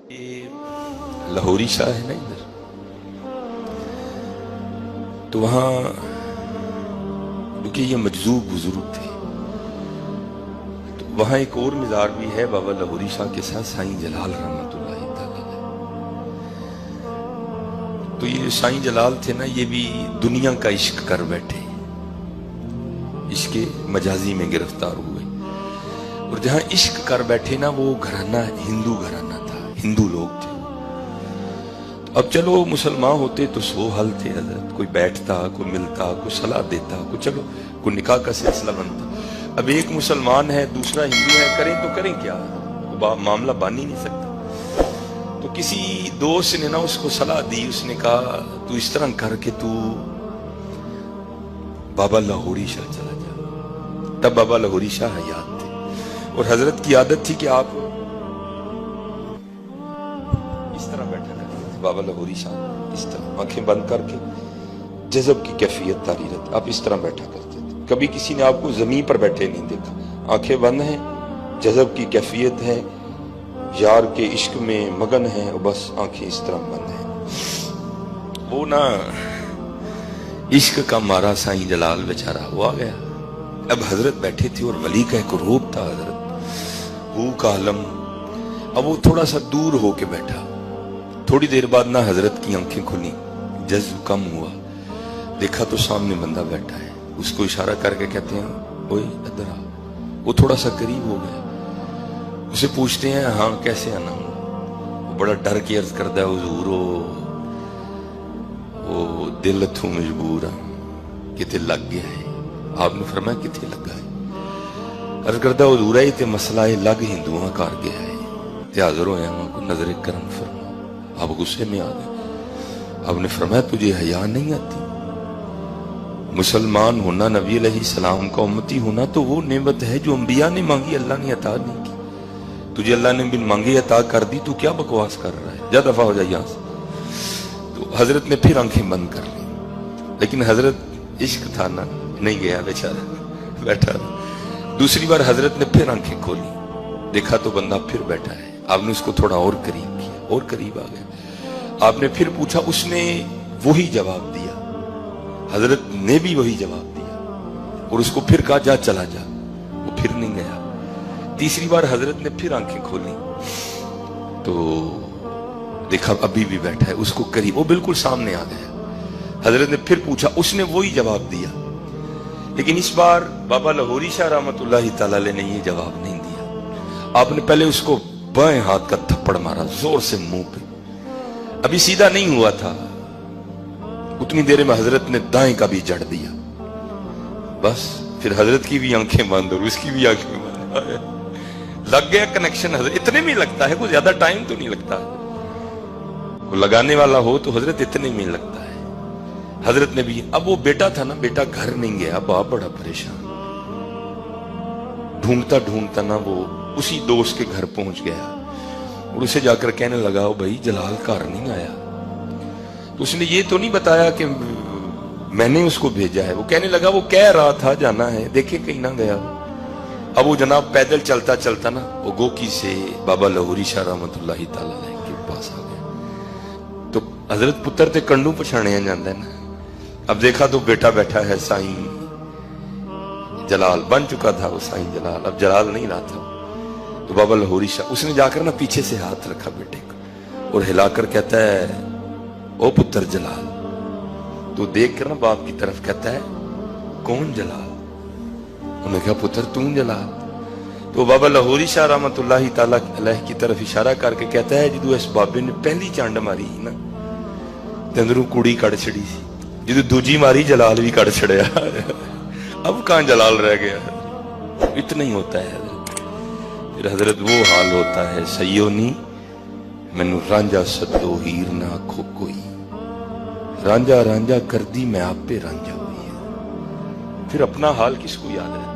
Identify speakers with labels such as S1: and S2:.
S1: یہ لاہوری شاہ ہے نا ادھر، تو وہاں کیونکہ یہ مجذوب بزرگ تھے، تو وہاں ایک اور مزار بھی ہے بابا لاہوری شاہ کے ساتھ سائیں جلال رحمۃ اللہ تعالی علیہ۔ تو یہ سائیں جلال تھے نا، یہ بھی دنیا کا عشق کر بیٹھے، عشق مجازی میں گرفتار ہوئے، اور جہاں عشق کر بیٹھے نا وہ گھرانہ ہندو گھرانہ تھا، ہندو لوگ تھے۔ اب چلو مسلمان ہوتے تو سو حل تھے حضرت، کوئی بیٹھتا، کوئی ملتا، کوئی صلاح دیتا، کوئی چلو کوئی نکاح کا سلسلہ بنتا۔ اب ایک مسلمان ہے دوسرا ہندو ہے، کریں تو کریں کیا، معاملہ بن ہی نہیں سکتا۔ تو کسی دوست نے نا اس کو صلاح دی، اس نے کہا تو اس طرح کر کے تو بابا لاہوری شاہ چلا جا۔ تب بابا لاہوری شاہ حیات تھے، اور حضرت کی عادت تھی کہ آپ اس طرح بیٹھا کرتے تھے۔ بابا لاہوری شاہ اس طرح آنکھیں بند کر کے، جذب کی کیفیت طاری رہتی، آپ اس طرح بیٹھا کرتے تھے۔ کبھی کسی نے آپ کو زمین پر بیٹھے نہیں دیکھا، آنکھیں بند ہیں، جذب کی کیفیت ہے، یار کے عشق میں مگن ہیں، اور بس آنکھیں اس طرح بند ہیں۔ وہ نا عشق کا مارا سائیں جلال بیچارہ وہ آ گیا۔ اب حضرت بیٹھے تھے اور ولی کا ایک روپ تھا حضرت، وہ کا عالم۔ اب وہ تھوڑا سا دور ہو کے بیٹھا، تھوڑی دیر بعد نہ حضرت کی آنکھیں کھلی، جذب کم ہوا، دیکھا تو سامنے بندہ بیٹھا ہے، اس کو اشارہ کر کے کہتے ہیں اوئے ادھر آ۔ وہ تھوڑا سا قریب ہو گیا، اسے پوچھتے ہیں ہاں کیسے آنا ہوں؟ وہ بڑا ڈر کے عرض کرتا ہے حضور وہ دل اتھوں مجبور ہاں، کتے لگ گیا ہے۔ آپ نے فرمایا کتے لگا ہے؟ عرض کرتا ہے حضور ہے تے مسئلہ ہے لگ ہندوہاں کار گیا ہے، تے حاضر ہوئے ہاں کو نظر کرم فرما۔ آپ غصے میں آ گئے۔ آپ نے فرمایا تجھے حیا نہیں آتی؟ مسلمان ہونا، نبی علیہ السلام کا امتی ہونا تو وہ نعمت ہے جو انبیاء نے مانگی، اللہ نے عطا نہیں کی۔ تجھے اللہ نے بن مانگے عطا کر دی، تو کیا بکواس کر رہا ہے؟ جا دفعہ ہو جائے یہاں سے۔ تو حضرت نے پھر آنکھیں بند کر لی، لیکن حضرت عشق تھا نا، نہیں گیا بیچارہ، بیٹھا۔ دوسری بار حضرت نے پھر آنکھیں کھولی، دیکھا تو بندہ پھر بیٹھا ہے۔ آپ نے اس کو تھوڑا اور قریب کیا، اور قریب آ گیا۔ آپ نے پھر پوچھا، اس نے وہی جواب دیا، حضرت نے بھی وہی جواب دیا، اور اس کو پھر کہا جا چلا جا، وہ پھر نہیں گیا۔ تیسری بار حضرت نے پھر آنکھیں کھولی تو دیکھا ابھی بھی بیٹھا ہے، اس کو قریب، وہ بالکل سامنے آ گیا۔ حضرت نے پھر پوچھا، اس نے وہی جواب دیا، لیکن اس بار بابا لاہوری شاہ رحمۃ اللہ تعالی علیہ نے یہ جواب نہیں دیا۔ آپ نے پہلے اس کو بائیں ہاتھ کا تھپڑ مارا زور سے منہ پہ، ابھی سیدھا نہیں ہوا تھا، اتنی دیر میں حضرت نے دائیں کا بھی جڑ دیا۔ بس پھر حضرت کی بھی آنکھیں بند اور اس کی بھی آنکھیں بند، لگ گیا کنیکشن۔ حضرت اتنے میں لگتا ہے، کوئی زیادہ ٹائم تو نہیں لگتا، کوئی لگانے والا ہو تو حضرت اتنے میں لگتا ہے۔ حضرت نے بھی، اب وہ بیٹا تھا نا، بیٹا گھر نہیں گیا، باپ بڑا پریشان، ڈھونڈتا ڈھونڈتا نا وہ اسی دوست کے گھر پہنچ گیا، اور اسے جا کر کہنے لگا بھائی جلال گھر نہیں آیا؟ تو اس نے یہ تو نہیں بتایا کہ میں نے اس کو بھیجا ہے۔ وہ کہنے لگا وہ کہہ رہا تھا جانا ہے، دیکھے کہیں نہ گیا۔ اب وہ جناب پیدل چلتا چلتا نا وہ گوکی سے بابا لاہوری شاہ رحمۃ اللہ تعالی علیہ کے پاس آ گیا۔ تو حضرت پتر تے کنڈوں پچھاڑیا جاندہ ہے نا۔ اب دیکھا تو بیٹا بیٹھا ہے، سائیں جلال بن چکا تھا وہ سائیں جلال، اب جلال نہیں رہا تھا۔ تو بابا لاہوری شاہ، اس نے جا کر نا پیچھے سے ہاتھ رکھا بیٹے کو اور ہلا کر کہتا ہے او پتر جلال۔ تو دیکھ کر نا باپ کی طرف کہتا ہے کون جلال؟ انہوں نے کہا پتر تم جلال۔ تو بابا لاہوری شاہ رحمۃ اللہ تعالی علیہ کی طرف اشارہ کر کے کہتا ہے جدو اس بابے نے پہلی چانڈ ماری نا تے اندروں کڑی کڑ چھڑی سی، جدو دوجی ماری جلال بھی کڑ چھڑیا، اب کہاں جلال رہ گیا؟ اتنا ہی ہوتا ہے حضرت۔ پھر حضرت وہ حال ہوتا ہے سیونی مینو رانجا سدو ہیر نہ آکھو کوئی، رانجا رانجا کر دی میں آپ پہ رانجا ہوئی ہے۔ پھر اپنا حال کس کو یاد ہے؟